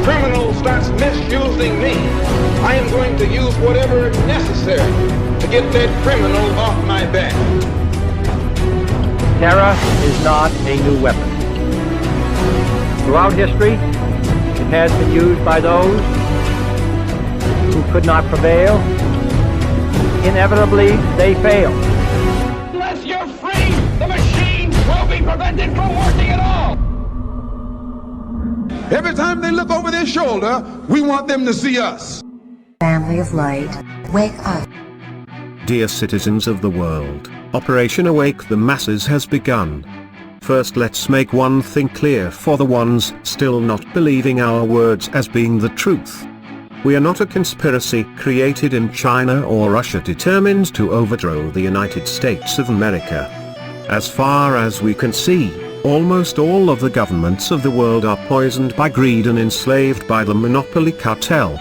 criminal starts misusing me, I am going to use whatever is necessary to get that criminal off my back. Terror is not a new weapon. Throughout history, it has been used by those who could not prevail. Inevitably, they fail. Unless you're free, the machine will be prevented from working at all. Every time they look over their shoulder, we want them to see us. Family of light, wake up. Dear citizens of the world, Operation Awake the Masses has begun. First, let's make one thing clear for the ones still not believing our words as being the truth. We are not a conspiracy created in China or Russia determined to overthrow the United States of America. As far as we can see, almost all of the governments of the world are poisoned by greed and enslaved by the monopoly cartel.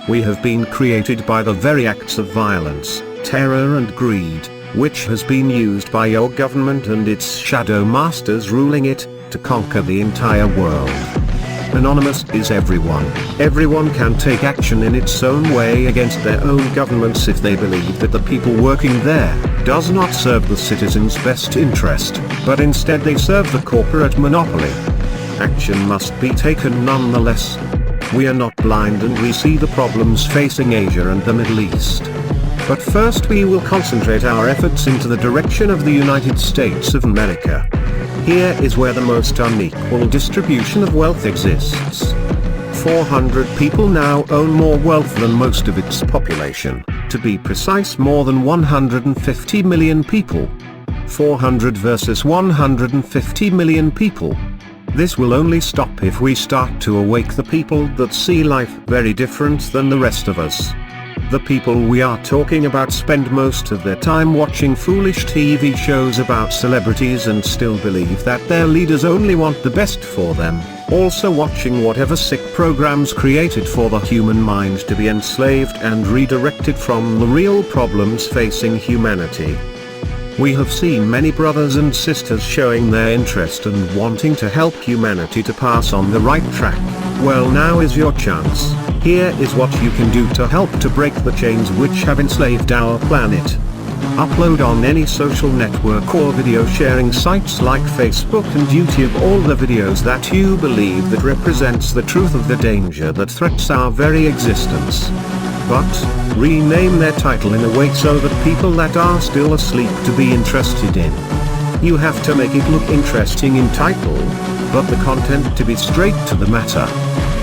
We have been created by the very acts of violence, terror and greed, which has been used by your government and its shadow masters ruling it, to conquer the entire world. Anonymous is everyone. Everyone can take action in its own way against their own governments if they believe that the people working there does not serve the citizens' best interest, but instead they serve the corporate monopoly. Action must be taken nonetheless. We are not blind and we see the problems facing Asia and the Middle East. But first we will concentrate our efforts into the direction of the United States of America. Here is where the most unequal distribution of wealth exists. 400 people now own more wealth than most of its population, to be precise more than 150 million people. 400 versus 150 million people. This will only stop if we start to awake the people that see life very different than the rest of us. The people we are talking about spend most of their time watching foolish TV shows about celebrities and still believe that their leaders only want the best for them, also watching whatever sick programs created for the human mind to be enslaved and redirected from the real problems facing humanity. We have seen many brothers and sisters showing their interest and wanting to help humanity to pass on the right track. Well, now is your chance. Here is what you can do to help to break the chains which have enslaved our planet. Upload on any social network or video sharing sites like Facebook and YouTube all the videos that you believe that represents the truth of the danger that threats our very existence. But, rename their title in a way so that people that are still asleep to be interested in. You have to make it look interesting in title, but the content to be straight to the matter.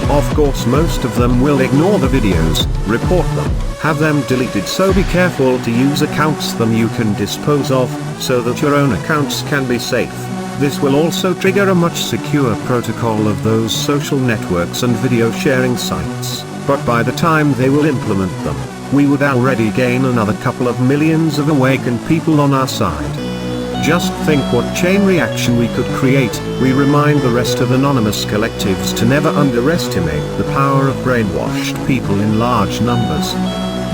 Of course most of them will ignore the videos, report them, have them deleted, so be careful to use accounts them you can dispose of, so that your own accounts can be safe. This will also trigger a much secure protocol of those social networks and video sharing sites, but by the time they will implement them, we would already gain another couple of millions of awakened people on our side. Just think what chain reaction we could create. We remind the rest of anonymous collectives to never underestimate the power of brainwashed people in large numbers.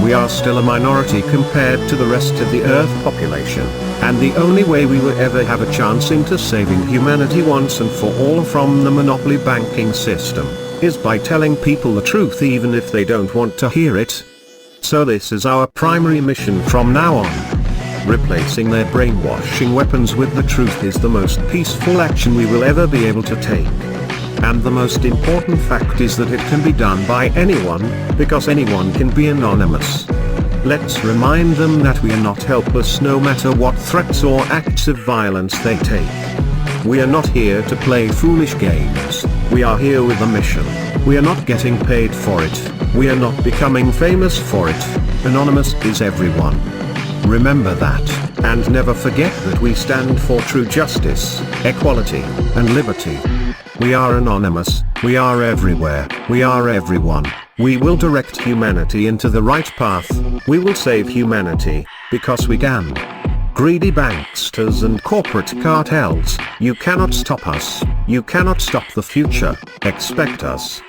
We are still a minority compared to the rest of the Earth population, and the only way we will ever have a chance into saving humanity once and for all from the monopoly banking system is by telling people the truth even if they don't want to hear it. So this is our primary mission from now on. Replacing their brainwashing weapons with the truth is the most peaceful action we will ever be able to take. And the most important fact is that it can be done by anyone, because anyone can be anonymous. Let's remind them that we are not helpless no matter what threats or acts of violence they take. We are not here to play foolish games. We are here with a mission. We are not getting paid for it. We are not becoming famous for it. Anonymous is everyone. Remember that, and never forget that we stand for true justice, equality, and liberty. We are anonymous, we are everywhere, we are everyone. We will direct humanity into the right path, we will save humanity, because we can. Greedy banksters and corporate cartels, you cannot stop us, you cannot stop the future, expect us.